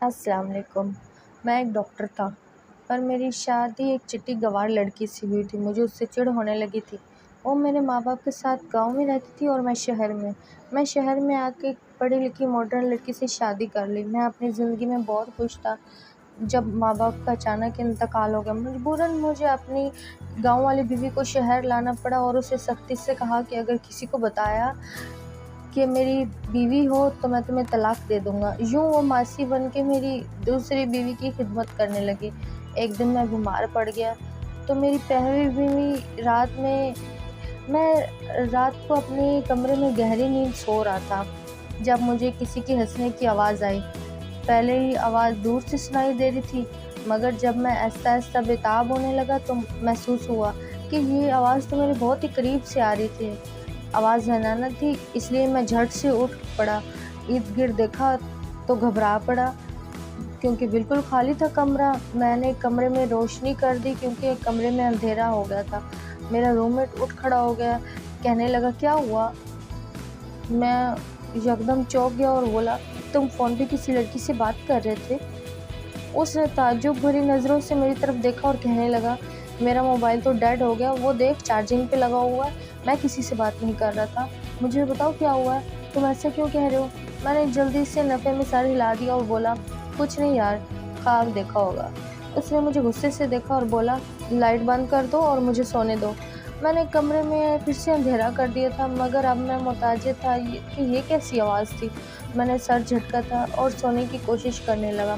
अस्सलाम वालेकुम। मैं एक डॉक्टर था, पर मेरी शादी एक चिट्टी गँवार लड़की से हुई थी। मुझे उससे चिढ़ होने लगी थी। वो मेरे माँ-बाप के साथ गाँव में रहती थी और मैं शहर में। मैं शहर में आके एक पढ़ी-लिखी मॉडर्न लड़की से शादी कर ली। मैं अपनी ज़िंदगी में बहुत खुश था। जब माँ-बाप का अचानक इंतकाल हो गया, मजबूरन मुझे अपनी गाँव वाली बीवी को शहर लाना पड़ा और उसे सख्ती से कहा कि अगर किसी को बताया कि मेरी बीवी हो तो मैं तुम्हें तलाक दे दूँगा। यूँ वो मासी बन के मेरी दूसरी बीवी की खिदमत करने लगी। एक दिन मैं बीमार पड़ गया, तो मेरी पहली बीवी मैं रात को अपने कमरे में गहरी नींद सो रहा था, जब मुझे किसी के हँसने की आवाज़ आई। पहले ही आवाज़ दूर से सुनाई दे रही थी, मगर जब मैं आहिस्ता-आहिस्ता बेताब होने लगा तो महसूस हुआ कि ये आवाज़ तो मेरे बहुत ही करीब से आ रही थी। आवाज़ अनाना थी, इसलिए मैं झट से उठ पड़ा। इर्द-गिर्द देखा तो घबरा पड़ा, क्योंकि बिल्कुल खाली था कमरा। मैंने कमरे में रोशनी कर दी क्योंकि कमरे में अंधेरा हो गया था। मेरा रूममेट उठ खड़ा हो गया, कहने लगा, क्या हुआ? मैं यकदम चौंक गया और बोला, तुम फ़ोन पे किसी लड़की से बात कर रहे थे? उसने ताज्जुब भरी नज़रों से मेरी तरफ देखा और कहने लगा, मेरा मोबाइल तो डेड हो गया, वो देख चार्जिंग पे लगा हुआ है। मैं किसी से बात नहीं कर रहा था। मुझे बताओ क्या हुआ है? तुम ऐसा क्यों कह रहे हो? मैंने जल्दी से नफ़े में सर हिला दिया और बोला, कुछ नहीं यार, ख्वाब देखा होगा। उसने मुझे गुस्से से देखा और बोला, लाइट बंद कर दो और मुझे सोने दो। मैंने कमरे में फिर से अंधेरा कर दिया था, मगर अब मैं मुताज्जिब था कि ये कैसी आवाज़ थी। मैंने सर झटका था और सोने की कोशिश करने लगा,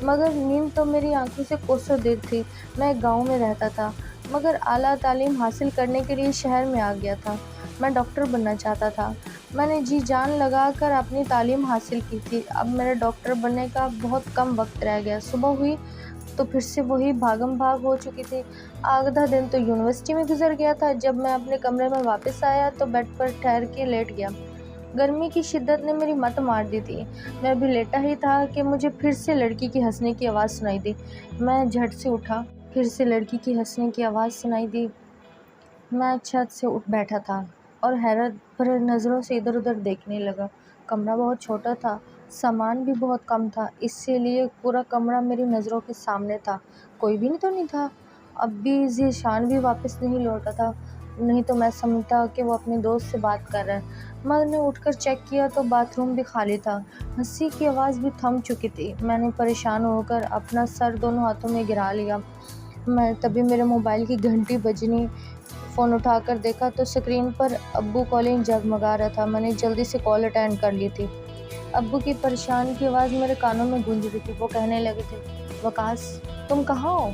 मगर नींद तो मेरी आंखों से कोसों दूर थी। मैं एक गाँव में रहता था, मगर आला तालीम हासिल करने के लिए शहर में आ गया था। मैं डॉक्टर बनना चाहता था। मैंने जी जान लगा कर अपनी तालीम हासिल की थी। अब मेरे डॉक्टर बनने का बहुत कम वक्त रह गया। सुबह हुई तो फिर से वही भागम-भाग हो चुकी थी। आधा दिन तो यूनिवर्सिटी में गुज़र गया था। जब मैं अपने कमरे में वापस आया तो बेड पर ठहर के लेट गया। गर्मी की शिद्दत ने मेरी मत मार दी थी। मैं अभी लेटा ही था कि मुझे फिर से लड़की की हँसने की आवाज़ सुनाई दी। मैं झट से उठा, फिर से लड़की की हँसने की आवाज़ सुनाई दी। मैं छत से उठ बैठा था और हैरत भरे नज़रों से इधर-उधर देखने लगा। कमरा बहुत छोटा था, सामान भी बहुत कम था, इसीलिए पूरा कमरा मेरी नज़रों के सामने था। कोई भी तो नहीं था। अब भी ज़ीशान भी वापस नहीं लौटा था, नहीं तो मैं समझता कि वो अपने दोस्त से बात कर रहा है। मैंने उठकर चेक किया तो बाथरूम भी खाली था। हँसी की आवाज़ भी थम चुकी थी। मैंने परेशान होकर अपना सर दोनों हाथों में गिरा लिया। तभी मेरे मोबाइल की घंटी बजनी। फ़ोन उठाकर देखा तो स्क्रीन पर अब्बू कॉलिंग जगमगा रहा था। मैंने जल्दी से कॉल अटेंड कर ली थी। अब्बू की परेशान की आवाज़ मेरे कानों में गूंज रही थी। वो कहने लगे थे, वकास, तुम कहाँ हो?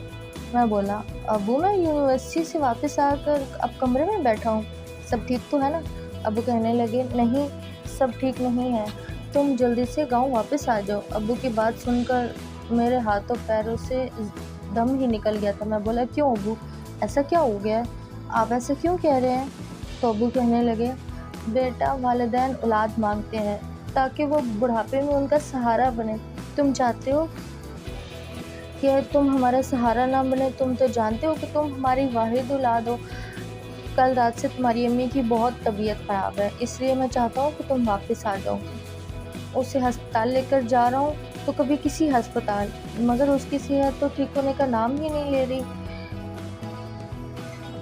मैं बोला, अब्बू मैं यूनिवर्सिटी से वापस आकर अब कमरे में बैठा हूँ। सब ठीक तो है ना? अब्बू कहने लगे, नहीं, सब ठीक नहीं है। तुम जल्दी से गाँव वापस आ जाओ। अब्बू की बात सुनकर मेरे हाथों पैरों से दम ही निकल गया था। मैं बोला, क्यों अब्बू, ऐसा क्या हो गया है? आप ऐसा क्यों कह रहे हैं? तो अब्बू कहने लगे, बेटा, वालिदैन औलाद मांगते हैं ताकि वो बुढ़ापे में उनका सहारा बने। तुम चाहते हो कि तुम हमारा सहारा ना बने? तुम तो जानते हो कि तुम हमारी वाहिद औलाद हो। कल रात से तुम्हारी अम्मी की बहुत तबीयत ख़राब है, इसलिए मैं चाहता हूँ कि तुम वापस आ जाओ। उसे अस्पताल लेकर जा रहा हूँ तो कभी किसी अस्पताल, मगर उसकी सेहत तो ठीक होने का नाम ही नहीं ले रही।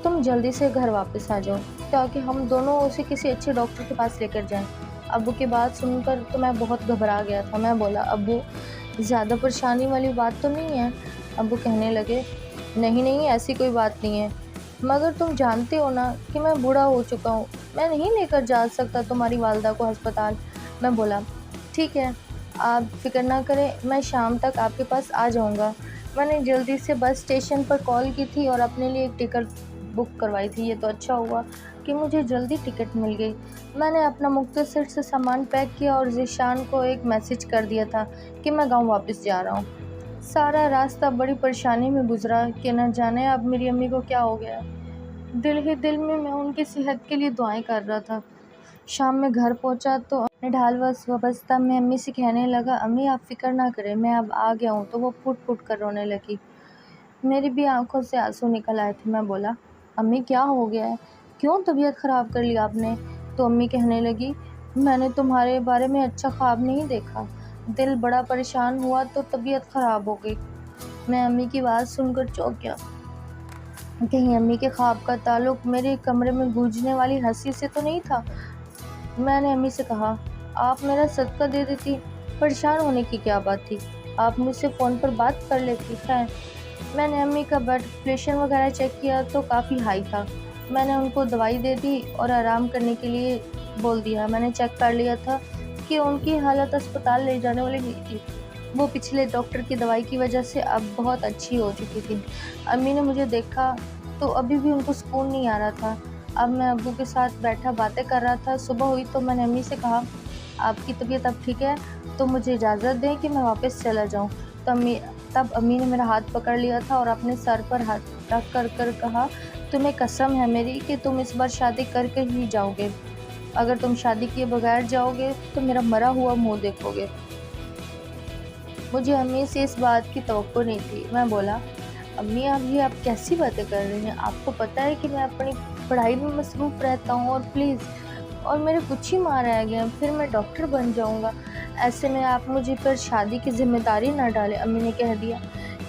तुम जल्दी से घर वापस आ जाओ ताकि हम दोनों उसे किसी अच्छे डॉक्टर के पास लेकर जाएं। अब्बू की बात सुनकर तो मैं बहुत घबरा गया था। मैं बोला, अब्बू, ज़्यादा परेशानी वाली बात तो नहीं है? अब्बू कहने लगे, नहीं नहीं, ऐसी कोई बात नहीं है, मगर तुम जानते हो ना कि मैं बूढ़ा हो चुका हूँ। मैं नहीं लेकर जा सकता तुम्हारी वालदा को अस्पताल। मैं बोला, ठीक है, आप फ़िक्र ना करें, मैं शाम तक आपके पास आ जाऊँगा। मैंने जल्दी से बस स्टेशन पर कॉल की थी और अपने लिए एक टिकट बुक करवाई थी। ये तो अच्छा हुआ कि मुझे जल्दी टिकट मिल गई। मैंने अपना मुख्तसर से सामान पैक किया और ज़ीशान को एक मैसेज कर दिया था कि मैं गाँव वापस जा रहा हूँ। सारा रास्ता बड़ी परेशानी में गुज़रा कि न जाने अब मेरी अम्मी को क्या हो गया। दिल ही दिल में मैं उनकी सेहत के लिए दुआएं कर रहा था। शाम में घर पहुंचा तो अपने ढाल वस्ता में अम्मी से कहने लगा, अम्मी आप फ़िक्र ना करें, मैं अब आ गया हूँ। तो वो फूट-फूट कर रोने लगी। मेरी भी आँखों से आंसू निकल आए थे। मैं बोला, अम्मी क्या हो गया है? क्यों तबीयत ख़राब कर ली आपने? तो अम्मी कहने लगी, मैंने तुम्हारे बारे में अच्छा ख्वाब नहीं देखा। दिल बड़ा परेशान हुआ तो तबीयत ख़राब हो गई। मैं अम्मी की बात सुनकर चौंक गया। कहीं अम्मी के ख्वाब का ताल्लुक मेरे कमरे में गूंजने वाली हंसी से तो नहीं था। मैंने अम्मी से कहा, आप मेरा सदका दे देती, परेशान होने की क्या बात थी, आप मुझसे फ़ोन पर बात कर लेती। है मैंने अम्मी का ब्लड प्रेशर वगैरह चेक किया तो काफ़ी हाई था। मैंने उनको दवाई दे दी और आराम करने के लिए बोल दिया। मैंने चेक कर लिया था कि उनकी हालत अस्पताल ले जाने वाली नहीं थी। वो पिछले डॉक्टर की दवाई की वजह से अब बहुत अच्छी हो चुकी थी। अम्मी ने मुझे देखा तो अभी भी उनको सुकून नहीं आ रहा था। अब मैं अब्बू के साथ बैठा बातें कर रहा था। सुबह हुई तो मैंने अम्मी से कहा, आपकी तबीयत अब ठीक है तो मुझे इजाज़त दें कि मैं वापस चला जाऊं। तब अम्मी ने मेरा हाथ पकड़ लिया था और अपने सर पर हाथ रख कर कहा, तुम्हें कसम है मेरी कि तुम इस बार शादी करके ही जाओगे। अगर तुम शादी किए बगैर जाओगे तो मेरा मरा हुआ मुंह देखोगे। मुझे अम्मी से इस बात की तवक्को नहीं थी। मैं बोला, अम्मी आप कैसी बातें कर रही हैं? आपको पता है कि मैं अपनी पढ़ाई में मसरूफ़ रहता हूँ और मेरे कुछ ही माह रह गए हैं, फिर मैं डॉक्टर बन जाऊँगा। ऐसे में आप मुझे पर शादी की ज़िम्मेदारी ना डालें। अम्मी ने कह दिया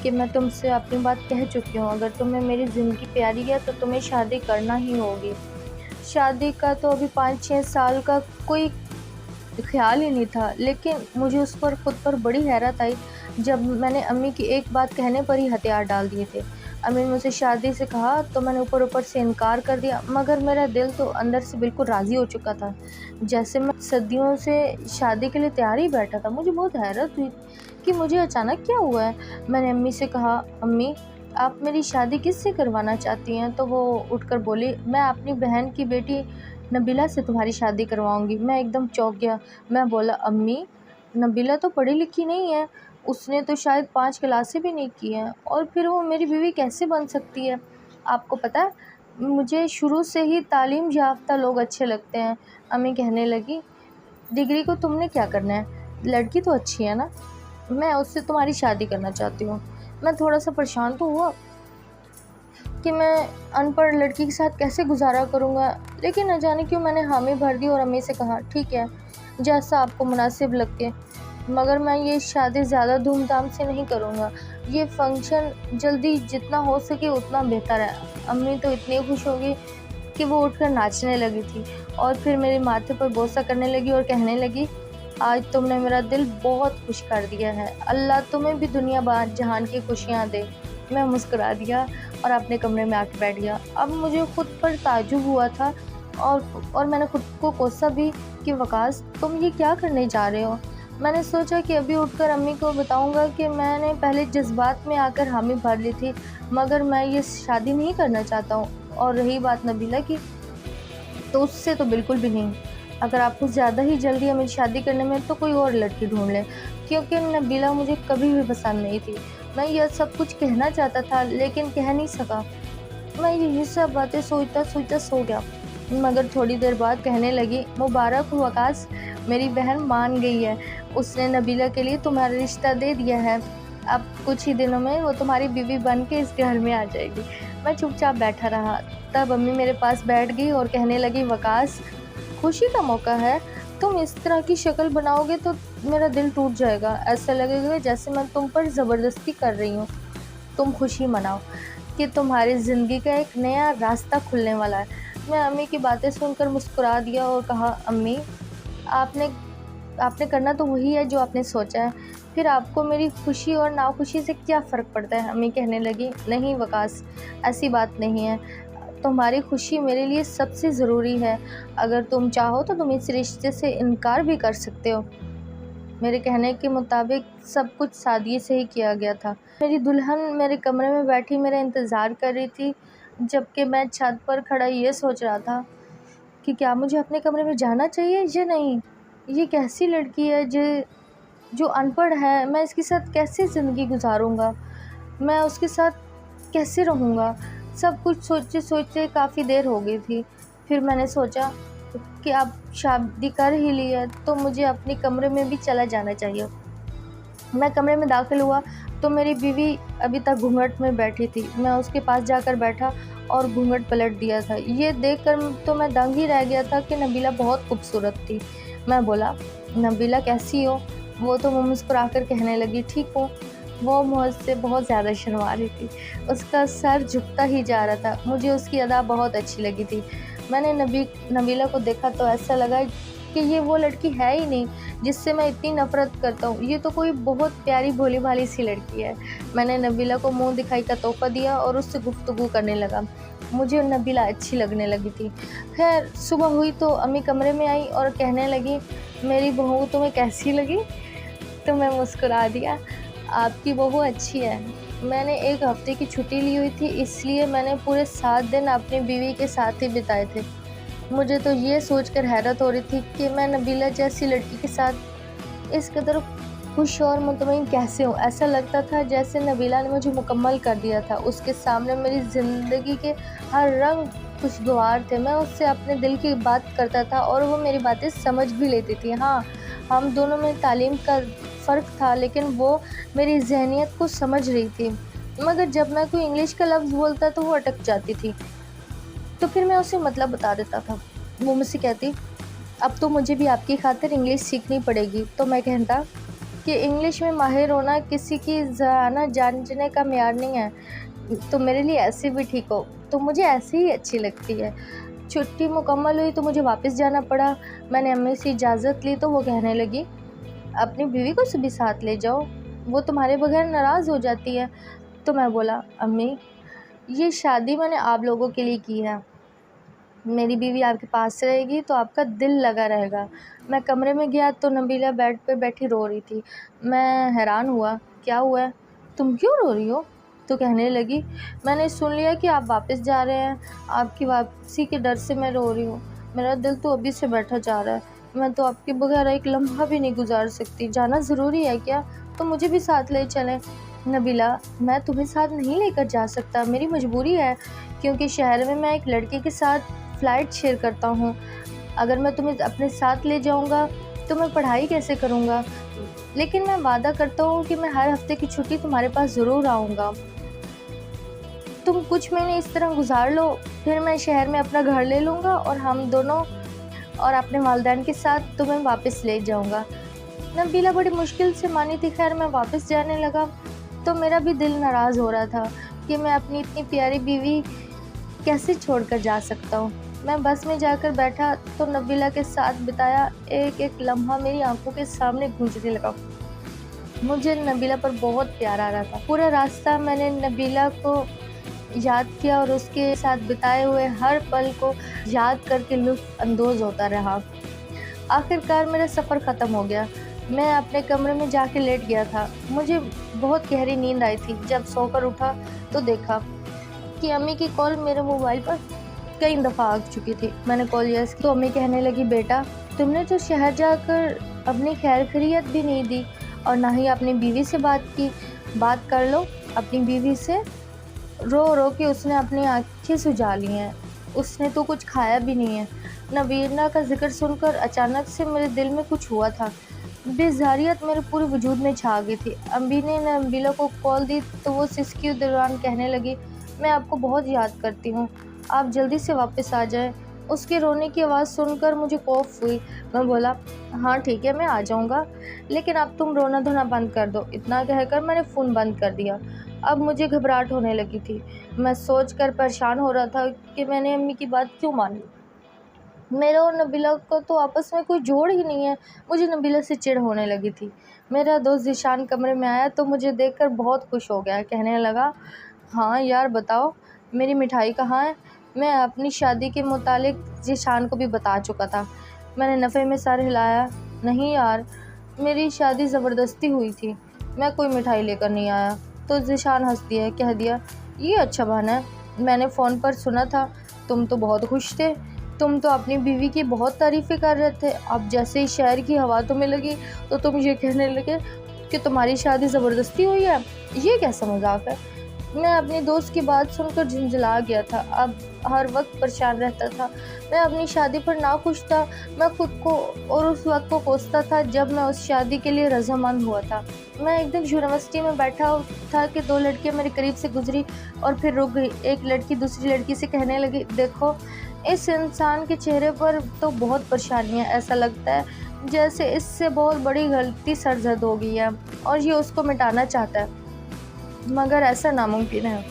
कि मैं तुमसे अपनी बात कह चुकी हूँ, अगर तुम्हें मेरी ज़िंदगी प्यारी है तो तुम्हें शादी करना ही होगी। शादी का तो अभी 5-6 साल का कोई ख़्याल ही नहीं था, लेकिन मुझे खुद पर बड़ी हैरत आई जब मैंने अम्मी की एक बात कहने पर ही हथियार डाल दिए थे। अम्मी ने मुझसे शादी से कहा तो मैंने ऊपर से इनकार कर दिया, मगर मेरा दिल तो अंदर से बिल्कुल राज़ी हो चुका था, जैसे मैं सदियों से शादी के लिए तैयार ही बैठा था। मुझे बहुत हैरत हुई कि मुझे अचानक क्या हुआ है। मैंने अम्मी से कहा, अम्मी आप मेरी शादी किससे करवाना चाहती हैं? तो वो उठकर बोली, मैं अपनी बहन की बेटी नबीला से तुम्हारी शादी करवाऊंगी। मैं एकदम चौंक गया। मैं बोला, अम्मी नबीला तो पढ़ी लिखी नहीं है, उसने तो शायद 5 क्लासें भी नहीं की हैं, और फिर वो मेरी बीवी कैसे बन सकती है? आपको पता है मुझे शुरू से ही तालीम याफ्ता लोग अच्छे लगते हैं। अम्मी कहने लगी, डिग्री को तुमने क्या करना है, लड़की तो अच्छी है ना, मैं उससे तुम्हारी शादी करना चाहती हूँ। मैं थोड़ा सा परेशान तो हुआ कि मैं अनपढ़ लड़की के साथ कैसे गुजारा करूँगा, लेकिन न जाने क्यों मैंने हामी भर दी और अम्मी से कहा, ठीक है जैसा आपको मुनासिब लगे, मगर मैं ये शादी ज़्यादा धूमधाम से नहीं करूँगा। ये फंक्शन जल्दी जितना हो सके उतना बेहतर है। अम्मी तो इतनी खुश हो गई कि वो उठकर नाचने लगी थी और फिर मेरे माथे पर बोसा करने लगी और कहने लगी, आज तुमने मेरा दिल बहुत खुश कर दिया है, अल्लाह तुम्हें भी दुनिया जहान की खुशियाँ दे। मैं मुस्कुरा दिया और अपने कमरे में आके बैठ गया। अब मुझे खुद पर ताज्जुब हुआ था और मैंने खुद को कोसा भी कि वकास तुम ये क्या करने जा रहे हो। मैंने सोचा कि अभी उठकर अम्मी को बताऊंगा कि मैंने पहले जज्बात में आकर हामी भर ली थी, मगर मैं ये शादी नहीं करना चाहता हूँ। और रही बात नबीला की, तो उससे तो बिल्कुल भी नहीं। अगर आपको ज़्यादा ही जल्दी है मेरी शादी करने में तो कोई और लड़की ढूंढ लें, क्योंकि नबीला मुझे कभी भी पसंद नहीं थी। मैं यह सब कुछ कहना चाहता था लेकिन कह नहीं सका। मैं यही सब बातें सोचता सोचता सो गया, मगर थोड़ी देर बाद कहने लगी, मुबारक हो वकास, मेरी बहन मान गई है, उसने नबीला के लिए तुम्हारा रिश्ता दे दिया है। अब कुछ ही दिनों में वो तुम्हारी बीवी बन के इस घर में आ जाएगी। मैं चुपचाप बैठा रहा। तब अम्मी मेरे पास बैठ गई और कहने लगी, वकास खुशी का मौका है, तुम इस तरह की शक्ल बनाओगे तो मेरा दिल टूट जाएगा, ऐसा लगेगा जैसे मैं तुम पर ज़बरदस्ती कर रही हूँ। तुम खुशी मनाओ कि तुम्हारी ज़िंदगी का एक नया रास्ता खुलने वाला है। मैं अम्मी की बातें सुनकर मुस्कुरा दिया और कहा, अम्मी आपने करना तो वही है जो आपने सोचा है, फिर आपको मेरी खुशी और नाखुशी से क्या फ़र्क पड़ता है? अम्मी कहने लगी, नहीं वकास, ऐसी बात नहीं है, तुम्हारी खुशी मेरे लिए सबसे ज़रूरी है। अगर तुम चाहो तो तुम इस रिश्ते से इनकार भी कर सकते हो। मेरे कहने के मुताबिक सब कुछ सादगी से ही किया गया था। मेरी दुल्हन मेरे कमरे में बैठी मेरा इंतज़ार कर रही थी, जबकि मैं छत पर खड़ा ये सोच रहा था कि क्या मुझे अपने कमरे में जाना चाहिए या नहीं। ये कैसी लड़की है जो अनपढ़ है, मैं इसके साथ कैसे ज़िंदगी गुजारूँगा, मैं उसके साथ कैसे रहूँगा। सब कुछ सोचते सोचते काफ़ी देर हो गई थी। फिर मैंने सोचा कि अब शादी कर ही ली है तो मुझे अपने कमरे में भी चला जाना चाहिए। मैं कमरे में दाखिल हुआ तो मेरी बीवी अभी तक घूंघट में बैठी थी। मैं उसके पास जाकर बैठा और घूंघट पलट दिया था। ये देखकर तो मैं दंग ही रह गया था कि नबीला बहुत खूबसूरत थी। मैं बोला, नबीला कैसी हो? वो तो मुँह मुस्कुरा कर कहने लगी, ठीक हूँ। वो मुझसे बहुत ज़्यादा शर्मा रही थी। उसका सर झुकता ही जा रहा था। मुझे उसकी अदा बहुत अच्छी लगी थी। मैंने नबीला को देखा तो ऐसा लगा कि ये वो लड़की है ही नहीं जिससे मैं इतनी नफ़रत करता हूँ। ये तो कोई बहुत प्यारी भोली-भाली सी लड़की है। मैंने नबीला को मुँह दिखाई का तोहफ़ा दिया और उससे गुफ्तगू करने लगा। मुझे नबीला अच्छी लगने लगी थी। खैर सुबह हुई तो अम्मी कमरे में आई और कहने लगी, मेरी बहू तुम्हें कैसी लगी? तो मैं मुस्कुरा दिया, आपकी बहू अच्छी है। मैंने 1 हफ़्ते की छुट्टी ली हुई थी, इसलिए मैंने पूरे 7 दिन अपनी बीवी के साथ ही बिताए थे। मुझे तो ये सोचकर हैरत हो रही थी कि मैं नबीला जैसी लड़की के साथ इस कदर खुश और मुतमईन कैसे हूँ। ऐसा लगता था जैसे नबीला ने मुझे मुकम्मल कर दिया था। उसके सामने मेरी ज़िंदगी के हर रंग खुशगवार थे। मैं उससे अपने दिल की बात करता था और वो मेरी बातें समझ भी लेती थी। हाँ, हम दोनों में तालीम का फ़र्क था, लेकिन वो मेरी ज़हनियत को समझ रही थी। मगर जब मैं कोई इंग्लिश का लफ्ज़ बोलता तो वो अटक जाती थी। तो फिर मैं उसे मतलब बता देता था। वो मुझसे कहती, अब तो मुझे भी आपकी खातिर इंग्लिश सीखनी पड़ेगी। तो मैं कहता कि इंग्लिश में माहिर होना किसी की ज़ाना जानने का मेयार नहीं है। तो मेरे लिए ऐसे भी ठीक हो, तो मुझे ऐसे ही अच्छी लगती है। छुट्टी मुकम्मल हुई तो मुझे वापस जाना पड़ा। मैंने अम्मी से इजाज़त ली तो वो कहने लगी, अपनी बीवी को भी साथ ले जाओ, वो तुम्हारे बगैर नाराज़ हो जाती है। तो मैं बोला, अम्मी ये शादी मैंने आप लोगों के लिए की है। मेरी बीवी आपके पास रहेगी तो आपका दिल लगा रहेगा। मैं कमरे में गया तो नबीला बेड पे बैठी रो रही थी। मैं हैरान हुआ, क्या हुआ है? तुम क्यों रो रही हो? तो कहने लगी, मैंने सुन लिया कि आप वापस जा रहे हैं। आपकी वापसी के डर से मैं रो रही हूँ। मेरा दिल तो अभी से बैठा जा रहा है। मैं तो आपके बगैर एक लम्हा भी नहीं गुजार सकती। जाना ज़रूरी है क्या? तो मुझे भी साथ ले चलें। नबीला, मैं तुम्हें साथ नहीं लेकर जा सकता, मेरी मजबूरी है, क्योंकि शहर में मैं एक लड़के के साथ फ़्लाइट शेयर करता हूँ। अगर मैं तुम्हें अपने साथ ले जाऊँगा तो मैं पढ़ाई कैसे करूँगा? लेकिन मैं वादा करता हूँ कि मैं हर हफ़्ते की छुट्टी तुम्हारे पास ज़रूर आऊँगा। तुम कुछ महीने इस तरह गुज़ार लो, फिर मैं शहर में अपना घर ले लूँगा और हम दोनों और अपने वालिदैन के साथ तुम्हें वापस ले जाऊँगा। नबीला बड़ी मुश्किल से मानी थी। खैर मैं वापस जाने लगा तो मेरा भी दिल नाराज़ हो रहा था कि मैं अपनी इतनी प्यारी बीवी कैसे छोड़कर जा सकता हूँ। मैं बस में जाकर बैठा तो नबीला के साथ बिताया एक-एक लम्हा मेरी आँखों के सामने गूंजने लगा। मुझे नबीला पर बहुत प्यार आ रहा था। पूरा रास्ता मैंने नबीला को याद किया और उसके साथ बिताए हुए हर पल को याद करके लुत्फ़ अंदोज़ होता रहा। आखिरकार मेरा सफ़र ख़त्म हो गया। मैं अपने कमरे में जाके लेट गया था। मुझे बहुत गहरी नींद आई थी। जब सोकर उठा तो देखा कि अम्मी की कॉल मेरे मोबाइल पर कई दफ़ा आ चुकी थी। मैंने कॉल यस की तो अम्मी कहने लगी, बेटा तुमने तो शहर जाकर अपनी खैर खैरियत भी नहीं दी और ना ही अपनी बीवी से बात की। बात कर लो अपनी बीवी से। रो रो के उसने अपनी आँखें सुझा ली हैं। उसने तो कुछ खाया भी नहीं है। नबीला का ज़िक्र सुनकर अचानक से मेरे दिल में कुछ हुआ था। बेज़ारियत मेरे पूरे वजूद में छा गई थी। अम्मी ने नबीला को कॉल दी तो वो सिसकी के दौरान कहने लगी, मैं आपको बहुत याद करती हूँ, आप जल्दी से वापस आ जाएं। उसके रोने की आवाज़ सुनकर मुझे खौफ हुई। मैं बोला, हाँ ठीक है मैं आ जाऊँगा, लेकिन अब तुम रोना धोना बंद कर दो। इतना कहकर मैंने फ़ोन बंद कर दिया। अब मुझे घबराहट होने लगी थी। मैं सोचकर परेशान हो रहा था कि मैंने अम्मी की बात क्यों मानी। मेरा और नबीला का तो आपस में कोई जोड़ ही नहीं है। मुझे नबीला से चिढ़ होने लगी थी। मेरा दोस्त ज़ीशान कमरे में आया तो मुझे देखकर बहुत खुश हो गया। कहने लगा, हाँ यार बताओ मेरी मिठाई कहाँ है? मैं अपनी शादी के मुतालिक ज़ीशान को भी बता चुका था। मैंने नफ़े में सर हिलाया, नहीं यार मेरी शादी ज़बरदस्ती हुई थी, मैं कोई मिठाई लेकर नहीं आया। तो ज़ीशान हंस दिया, कह दिया, ये अच्छा बहाना है, मैंने फ़ोन पर सुना था तुम तो बहुत खुश थे। तुम तो अपनी बीवी की बहुत तारीफ़ें कर रहे थे। अब जैसे ही शहर की हवा तुम्हें लगी तो तुम ये कहने लगे कि तुम्हारी शादी ज़बरदस्ती हुई है। ये कैसा मजाक है? मैं अपनी दोस्त की बात सुनकर झुंझला गया था। अब हर वक्त परेशान रहता था। मैं अपनी शादी पर नाखुश था। मैं खुद को और उस वक्त को कोसता था जब मैं उस शादी के लिए रज़ामंद हुआ था। मैं एक दिन यूनिवर्सिटी में बैठा था कि 2 लड़कियां मेरे करीब से गुजरी और फिर रुक गई। एक लड़की दूसरी लड़की से कहने लगी, देखो इस इंसान के चेहरे पर तो बहुत परेशानी है, ऐसा लगता है जैसे इससे बहुत बड़ी गलती सरजद हो गई है और ये उसको मिटाना चाहता है, मगर ऐसा नामुमकिन है।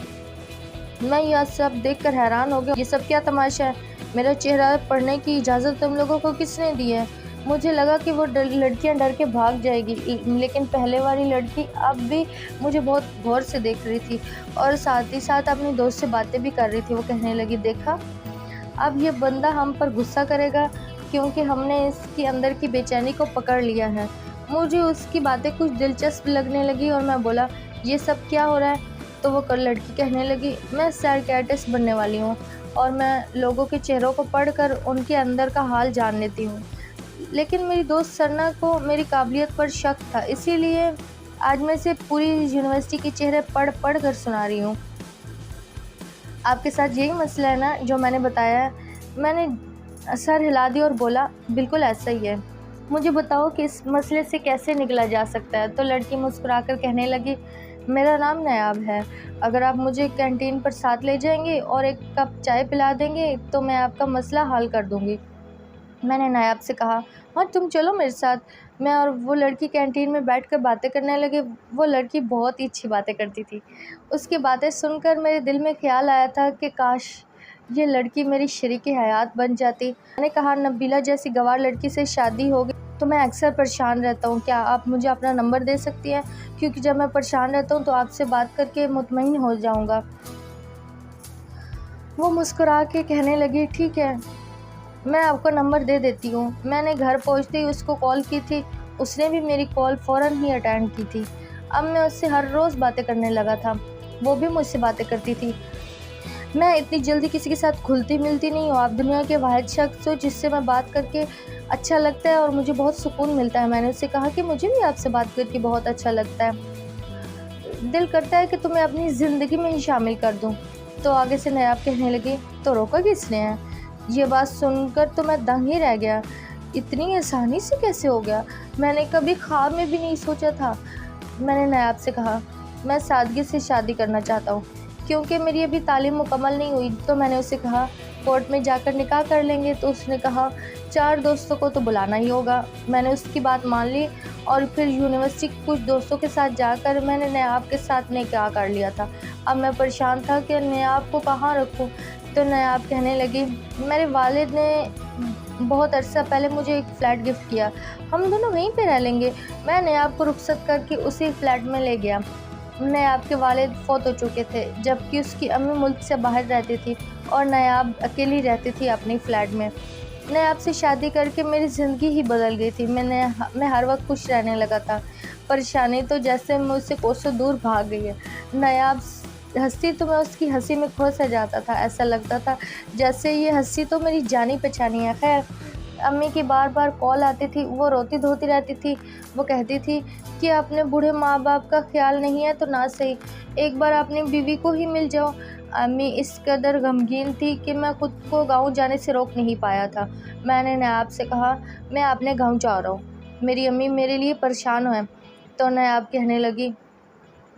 मैं यह सब देखकर हैरान हो गया। ये सब क्या तमाशा है? मेरा चेहरा पढ़ने की इजाज़त तुम लोगों को किसने दी है? मुझे लगा कि वो लड़कियां डर के भाग जाएगी, लेकिन पहले वाली लड़की अब भी मुझे बहुत गौर से देख रही थी और साथ ही साथ अपनी दोस्त से बातें भी कर रही थी। वो कहने लगी, देखा, अब ये बंदा हम पर गुस्सा करेगा क्योंकि हमने इसके अंदर की बेचैनी को पकड़ लिया है। मुझे उसकी बातें कुछ दिलचस्प लगने लगी और मैं बोला, ये सब क्या हो रहा है? तो वो लड़की कहने लगी, मैं साइकियाट्रिस्ट बनने वाली हूँ और मैं लोगों के चेहरों को पढ़कर उनके अंदर का हाल जान लेती हूँ। लेकिन मेरी दोस्त सरना को मेरी काबिलियत पर शक था, इसीलिए आज मैं इसे पूरी यूनिवर्सिटी के चेहरे पढ़ पढ़ कर सुना रही हूँ। आपके साथ यही मसला है ना जो मैंने बताया है? मैंने सर हिला दिया और बोला, बिल्कुल ऐसा ही है। मुझे बताओ कि इस मसले से कैसे निकला जा सकता है? तो लड़की मुस्कुराकर कहने लगी, मेरा नाम नायाब है। अगर आप मुझे कैंटीन पर साथ ले जाएंगे और एक कप चाय पिला देंगे तो मैं आपका मसला हल कर दूंगी। मैंने नायाब से कहा, हाँ तुम चलो मेरे साथ। मैं और वो लड़की कैंटीन में बैठकर बातें करने लगे। वो लड़की बहुत ही अच्छी बातें करती थी। उसकी बातें सुनकर मेरे दिल में ख्याल आया था कि काश ये लड़की मेरी शरीके हयात बन जाती। मैंने कहा, नबीला जैसी गवार लड़की से शादी हो गई तो मैं अक्सर परेशान रहता हूँ। क्या आप मुझे अपना नंबर दे सकती हैं? क्योंकि जब मैं परेशान रहता हूँ तो आपसे बात करके मुतमईन हो जाऊँगा। वो मुस्कुरा के कहने लगी, ठीक है, मैं आपको नंबर दे देती हूँ। मैंने घर पहुँचते ही उसको कॉल की थी। उसने भी मेरी कॉल फ़ौरन ही अटेंड की थी। अब मैं उससे हर रोज़ बातें करने लगा था। वो भी मुझसे बातें करती थी। मैं इतनी जल्दी किसी के साथ घुलती मिलती नहीं हूँ। आप दुनिया के वाहिद शख्स हो जिससे मैं बात करके अच्छा लगता है और मुझे बहुत सुकून मिलता है। मैंने उससे कहा कि मुझे भी आपसे बात करके बहुत अच्छा लगता है। दिल करता है कि तुम्हें अपनी ज़िंदगी में ही शामिल कर दूँ। तो आगे से नायाब कहने लगी, तो रोका किसने है? ये बात सुनकर तो मैं दंग ही रह गया। इतनी आसानी से कैसे हो गया? मैंने कभी ख्वाब में भी नहीं सोचा था। मैंने नायाब से कहा, मैं सादगी से शादी करना चाहता हूँ क्योंकि मेरी अभी तालीम मुकम्मल नहीं हुई। तो मैंने उससे कहा, कोर्ट में जाकर निकाह कर लेंगे। तो उसने कहा, 4 दोस्तों को तो बुलाना ही होगा। मैंने उसकी बात मान ली और फिर यूनिवर्सिटी के कुछ दोस्तों के साथ जाकर मैंने नायाब के साथ निकाह कर लिया था। अब मैं परेशान था कि नायाब को कहाँ रखूँ। तो नायाब कहने लगी, मेरे वालिद ने बहुत अरसा पहले मुझे एक फ़्लैट गिफ्ट किया, हम दोनों वहीं पे रह लेंगे। मैं नायाब को रुखसत करके उसी फ्लैट में ले गया। नायाब के वालिद फौत हो चुके थे जबकि उसकी अम्मी मुल्क से बाहर रहती थी और नायाब अकेली रहती थी अपनी फ़्लैट में। नायाब से शादी करके मेरी ज़िंदगी ही बदल गई थी। मैं हर वक्त खुश रहने लगा था। परेशानी तो जैसे मुझसे कोसों दूर भाग गई है। नायाब हंसती तो मैं उसकी हंसी में खो सा जाता था। ऐसा लगता था जैसे ये हंसी तो मेरी जानी पहचानी है। खैर, अम्मी की बार बार कॉल आती थी। वो रोती धोती रहती थी। वो कहती थी कि अपने बूढ़े माँ बाप का ख्याल नहीं है तो ना सही, एक बार अपनी बीवी को ही मिल जाओ। अम्मी इस कदर गमगीन थी कि मैं खुद को गाँव जाने से रोक नहीं पाया था। मैंने नायाब से कहा, मैं अपने गाँव जा रहा हूँ, मेरी अम्मी मेरे लिए परेशान है। तो नायाब कहने लगी,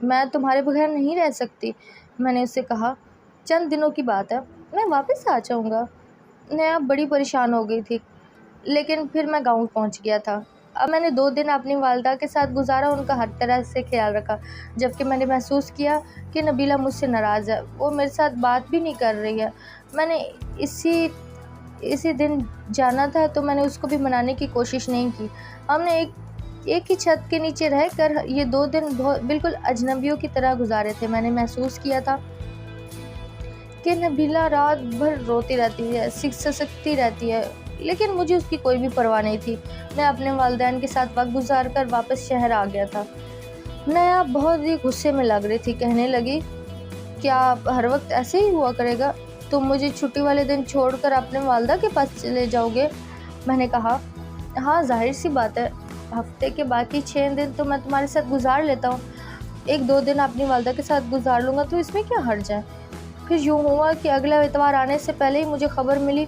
मैं तुम्हारे बगैर नहीं रह सकती। मैंने उससे कहा, चंद दिनों की बात है, मैं वापस आ जाऊँगा। नायाब बड़ी परेशान हो गई थी, लेकिन फिर मैं गाँव पहुँच गया था। अब मैंने 2 दिन अपनी वालिदा के साथ गुजारा, उनका हर तरह से ख्याल रखा। जबकि मैंने महसूस किया कि नबीला मुझसे नाराज़ है, वो मेरे साथ बात भी नहीं कर रही है। मैंने इसी दिन जाना था तो मैंने उसको भी मनाने की कोशिश नहीं की। हमने एक ही छत के नीचे रहकर ये 2 दिन बिल्कुल अजनबियों की तरह गुजारे थे। मैंने महसूस किया था कि नबीला रात भर रोती रहती है, सिसकती रहती है, लेकिन मुझे उसकी कोई भी परवाह नहीं थी। मैं अपने वालिदैन के साथ वक्त गुजार कर वापस शहर आ गया था। नायाब बहुत ही गुस्से में लग रही थी। कहने लगी, क्या हर वक्त ऐसे ही हुआ करेगा? तुम मुझे छुट्टी वाले दिन छोड़कर अपने वालिदा के पास चले जाओगे? मैंने कहा, हाँ जाहिर सी बात है, हफ्ते के बाकी 6 दिन तो मैं तुम्हारे साथ गुजार लेता हूँ। 1-2 दिन अपनी वालिदा के साथ गुजार लूँगा तो इसमें क्या हर्ज है। फिर यूँ हुआ कि अगला इतवार आने से पहले ही मुझे खबर मिली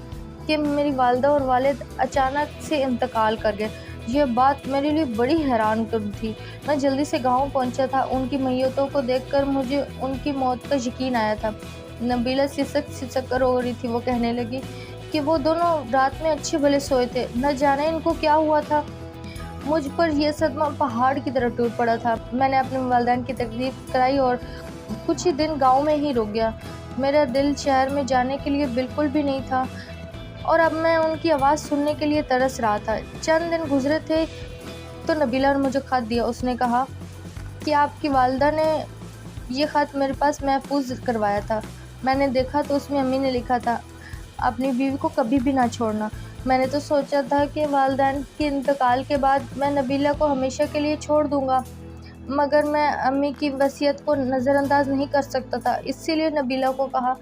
कि मेरी वालिदा और वालिद अचानक से इंतकाल कर गए। यह बात मेरे लिए बड़ी हैरान कर थी। मैं जल्दी से गांव पहुंचा था। उनकी मैयतों को देखकर मुझे उनकी मौत का यकीन आया था। नबीला सिसक कर रो रही थी। वो कहने लगी कि वो दोनों रात में अच्छे भले सोए थे, न जाने इनको क्या हुआ था। मुझ पर यह सदमा पहाड़ की तरह टूट पड़ा था। मैंने अपने वालिदैन की तकलीफ कराई और कुछ ही दिन गांव में ही रुक गया। मेरा दिल शहर में जाने के लिए बिल्कुल भी नहीं था और अब मैं उनकी आवाज़ सुनने के लिए तरस रहा था। चंद दिन गुजरे थे तो नबीला ने मुझे ख़त दिया। उसने कहा कि आपकी वालिदा ने ये ख़त मेरे पास महफूज करवाया था। मैंने देखा तो उसमें अम्मी ने लिखा था, अपनी बीवी को कभी भी ना छोड़ना। मैंने तो सोचा था कि वालिदैन के इंतकाल के बाद मैं नबीला को हमेशा के लिए छोड़ दूँगा, मगर मैं अम्मी की वसीयत को नज़रअंदाज नहीं कर सकता था। इसीलिए नबीला को कहा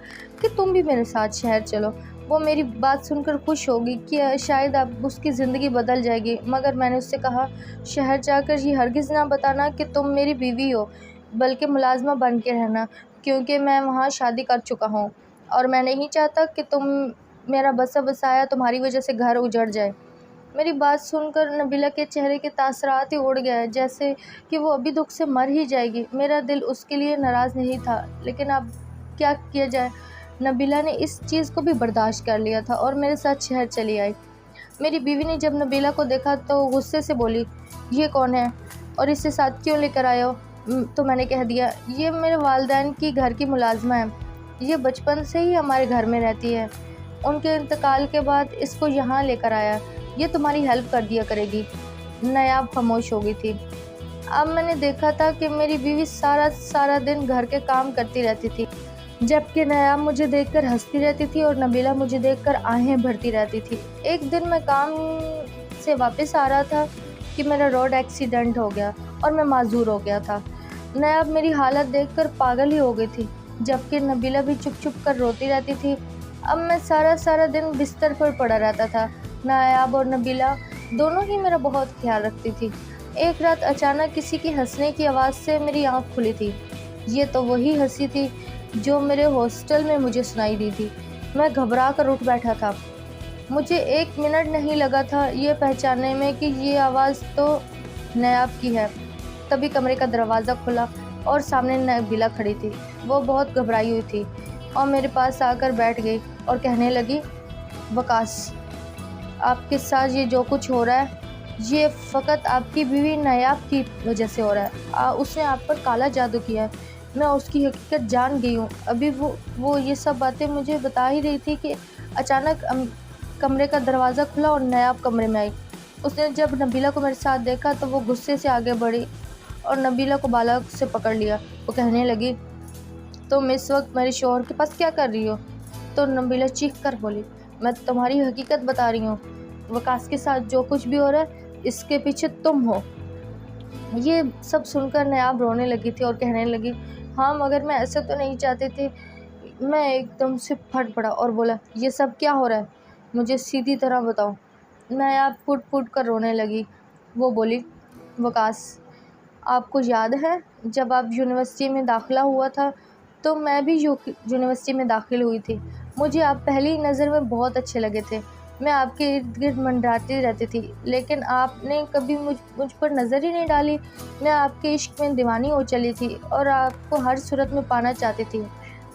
कि तुम भी मेरे साथ शहर चलो। वो मेरी बात सुनकर खुश होगी कि शायद अब उसकी ज़िंदगी बदल जाएगी, मगर मैंने उससे कहा, शहर जाकर ये हरगिज़ ना बताना कि तुम मेरी बीवी हो, बल्कि मुलाज़मा बन के रहना, क्योंकि मैं वहाँ शादी कर चुका हूँ और मैं नहीं चाहता कि तुम मेरा बसा बसाया तुम्हारी वजह से घर उजड़ जाए। मेरी बात सुनकर नबीला के चेहरे के तासरात ही उड़ गए, जैसे कि वो अभी दुख से मर ही जाएगी। मेरा दिल उसके लिए नाराज़ नहीं था, लेकिन अब क्या किया जाए। नबीला ने इस चीज़ को भी बर्दाश्त कर लिया था और मेरे साथ शहर चली आई। मेरी बीवी ने जब नबीला को देखा तो गुस्से से बोली, ये कौन है और इसे साथ क्यों लेकर आए हो? तो मैंने कह दिया, ये मेरे वालिदैन की घर की मुलाजमा है। ये बचपन से ही हमारे घर में रहती है। उनके इंतकाल के बाद इसको यहाँ लेकर आया। ये तुम्हारी हेल्प कर दिया करेगी। नायाब खामोश हो गई थी। अब मैंने देखा था कि मेरी बीवी सारा दिन घर के काम करती रहती थी, जबकि नायाब मुझे देखकर हंसती रहती थी और नबीला मुझे देखकर आहें भरती रहती थी। एक दिन मैं काम से वापस आ रहा था कि मेरा रोड एक्सीडेंट हो गया और मैं माजूर हो गया था। नायाब मेरी हालत देखकर पागल ही हो गई थी, जबकि नबीला भी चुप चुप कर रोती रहती थी। अब मैं सारा दिन बिस्तर पर पड़ा रहता था। नायाब और नबीला दोनों ही मेरा बहुत ख्याल रखती थी। एक रात अचानक किसी की हंसने की आवाज़ से मेरी आँख खुली थी। ये तो वही हंसी थी जो मेरे हॉस्टल में मुझे सुनाई दी थी। मैं घबरा कर उठ बैठा था। मुझे 1 मिनट नहीं लगा था ये पहचानने में कि ये आवाज़ तो नायाब की है। तभी कमरे का दरवाज़ा खुला और सामने नबीला खड़ी थी। वो बहुत घबराई हुई थी और मेरे पास आकर बैठ गई और कहने लगी, वकास, आपके साथ ये जो कुछ हो रहा है ये फ़कत आपकी बीवी नायाब की वजह से हो रहा है। उसने आप पर काला जादू किया है। मैं उसकी हकीकत जान गई हूँ। अभी वो ये सब बातें मुझे बता ही रही थी कि अचानक कमरे का दरवाज़ा खुला और नायाब कमरे में आई। उसने जब नबीला को मेरे साथ देखा तो वो गुस्से से आगे बढ़ी और नबीला को बाला से पकड़ लिया। वो कहने लगी, तुम इस वक्त मेरे शौहर के पास क्या कर रही हो? तो नबीला चीख कर बोली, मैं तुम्हारी हकीकत बता रही हूँ। वकास के साथ जो कुछ भी हो रहा है इसके पीछे तुम हो। ये सब सुनकर नायाब रोने लगी थी और कहने लगी, हाँ, मगर मैं ऐसे तो नहीं चाहती थी। मैं एकदम से फट पड़ा और बोला, ये सब क्या हो रहा है? मुझे सीधी तरह बताओ। नायाब फुट फुट कर रोने लगी। वो बोली, वकास, आपको याद है जब आप यूनिवर्सिटी में दाखिला हुआ था तो मैं भी यूनिवर्सिटी में दाखिल हुई थी। मुझे आप पहली नज़र में बहुत अच्छे लगे थे। मैं आपके इर्द गिर्द मंडराती रहती थी, लेकिन आपने कभी मुझ पर नज़र ही नहीं डाली। मैं आपके इश्क में दीवानी हो चली थी और आपको हर सूरत में पाना चाहती थी।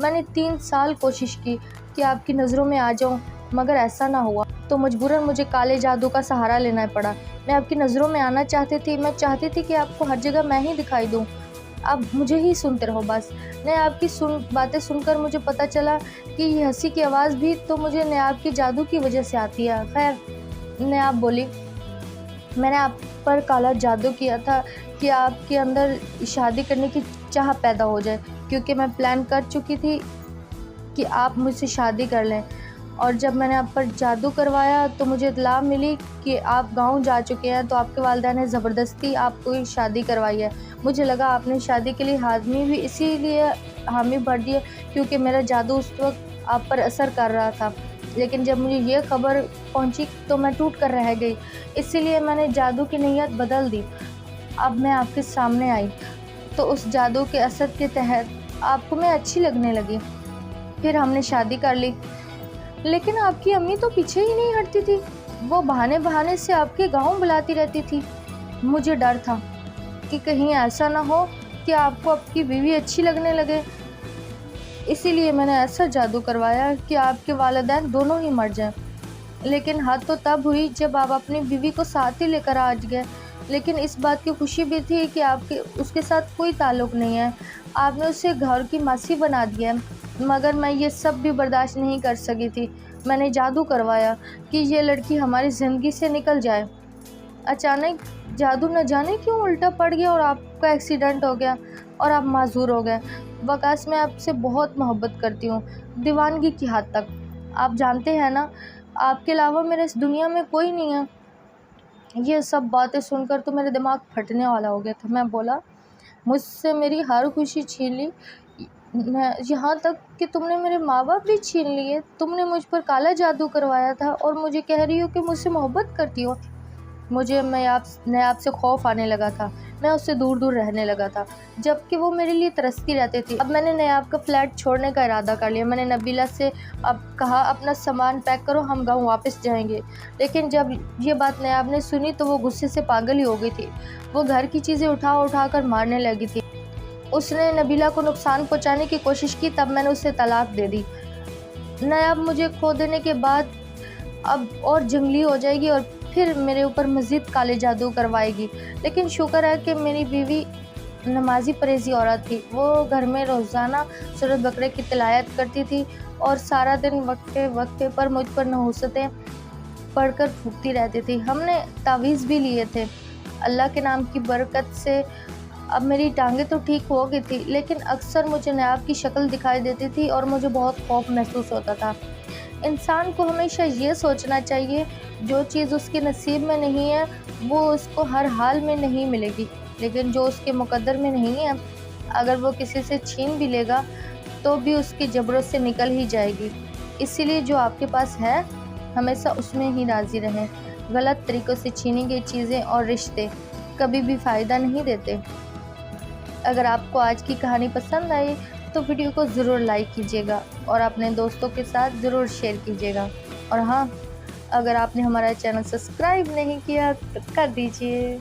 मैंने 3 साल कोशिश की कि आपकी नज़रों में आ जाऊं, मगर ऐसा ना हुआ तो मजबूरन मुझे काले जादू का सहारा लेना पड़ा। मैं आपकी नज़रों में आना चाहती थी। मैं चाहती थी कि आपको हर जगह मैं ही दिखाई दूँ। आप मुझे ही सुनते रहो बस। नायाब की बातें सुनकर मुझे पता चला कि ये हंसी की आवाज़ भी तो मुझे नायाब की जादू की वजह से आती है। खैर, नायाब बोली, मैंने आप पर काला जादू किया था कि आपके अंदर शादी करने की चाह पैदा हो जाए, क्योंकि मैं प्लान कर चुकी थी कि आप मुझसे शादी कर लें। और जब मैंने आप पर जादू करवाया तो मुझे इत्तला मिली कि आप गांव जा चुके हैं, तो आपके वालिदैन ने ज़बरदस्ती आपको शादी करवाई है। मुझे लगा आपने शादी के लिए हामी भी इसीलिए हामी भर दिए क्योंकि मेरा जादू उस वक्त आप पर असर कर रहा था। लेकिन जब मुझे ये खबर पहुंची तो मैं टूट कर रह गई। इसीलिए मैंने जादू की नीयत बदल दी। अब मैं आपके सामने आई तो उस जादू के असर के तहत आपको मैं अच्छी लगने लगी। फिर हमने शादी कर ली। लेकिन आपकी अम्मी तो पीछे ही नहीं हटती थी। वो बहाने बहाने से आपके गांव बुलाती रहती थी। मुझे डर था कि कहीं ऐसा ना हो कि आपको आपकी बीवी अच्छी लगने लगे। इसीलिए मैंने ऐसा जादू करवाया कि आपके वालिदैन दोनों ही मर जाएं। लेकिन हद तो तब हुई जब आप अपनी बीवी को साथ ही लेकर आ गए। लेकिन इस बात की खुशी भी थी कि आपके उसके साथ कोई ताल्लुक़ नहीं है, आपने उसे घर की मासी बना दिया है। मगर मैं ये सब भी बर्दाश्त नहीं कर सकी थी। मैंने जादू करवाया कि ये लड़की हमारी ज़िंदगी से निकल जाए। अचानक जादू न जाने क्यों उल्टा पड़ गया और आपका एक्सीडेंट हो गया और आप माज़ूर हो गए। वकास, मैं आपसे बहुत मोहब्बत करती हूँ, दीवानगी की हद तक। आप जानते हैं ना, आपके अलावा मेरे इस दुनिया में कोई नहीं है। ये सब बातें सुनकर तो मेरा दिमाग फटने वाला हो गया था। मैं बोला, मुझसे मेरी हर खुशी छीन ली, यहाँ तक कि तुमने मेरे माँ बाप भी छीन लिए। तुमने मुझ पर काला जादू करवाया था और मुझे कह रही हो कि मुझसे मोहब्बत करती हो। मुझे नयाब से खौफ आने लगा था। मैं उससे दूर दूर रहने लगा था, जबकि वो मेरे लिए तरसती रहती थी। अब मैंने नयाब का फ्लैट छोड़ने का इरादा कर लिया। मैंने नबीला से अब कहा, अपना सामान पैक करो, हम गाँव वापस जाएंगे। लेकिन जब ये बात नयाब ने सुनी तो वो गुस्से से पागल ही हो गई थी। वो घर की चीज़ें उठा कर मारने लगी थी। उसने नबीला को नुकसान पहुँचाने की कोशिश की। तब मैंने उसे तलाक दे दी। नयाब मुझे खो देने के बाद अब और जंगली हो जाएगी और फिर मेरे ऊपर मज़ीद काले जादू करवाएगी। लेकिन शुक्र है कि मेरी बीवी नमाजी परहेज़ी औरत थी। वो घर में रोज़ाना सूरत बकरे की तिलावत करती थी और सारा दिन वक्फे पर मुझ पर नहूसतें पढ़कर फूंकती रहती थी। हमने तावीज़ भी लिए थे। अल्लाह के नाम की बरकत से अब मेरी टांगें तो ठीक हो गई थी, लेकिन अक्सर मुझे नयाब की शक्ल दिखाई देती थी और मुझे बहुत खौफ महसूस होता था। इंसान को हमेशा ये सोचना चाहिए, जो चीज़ उसके नसीब में नहीं है वो उसको हर हाल में नहीं मिलेगी, लेकिन जो उसके मुकद्दर में नहीं है, अगर वो किसी से छीन भी लेगा तो भी उसकी जबरों से निकल ही जाएगी। इसीलिए जो आपके पास है हमेशा उसमें ही राज़ी रहें। गलत तरीक़ों से छीनी गई चीज़ें और रिश्ते कभी भी फ़ायदा नहीं देते। अगर आपको आज की कहानी पसंद आई तो वीडियो को ज़रूर लाइक कीजिएगा और अपने दोस्तों के साथ ज़रूर शेयर कीजिएगा। और हाँ, अगर आपने हमारा चैनल सब्सक्राइब नहीं किया तो कर दीजिए।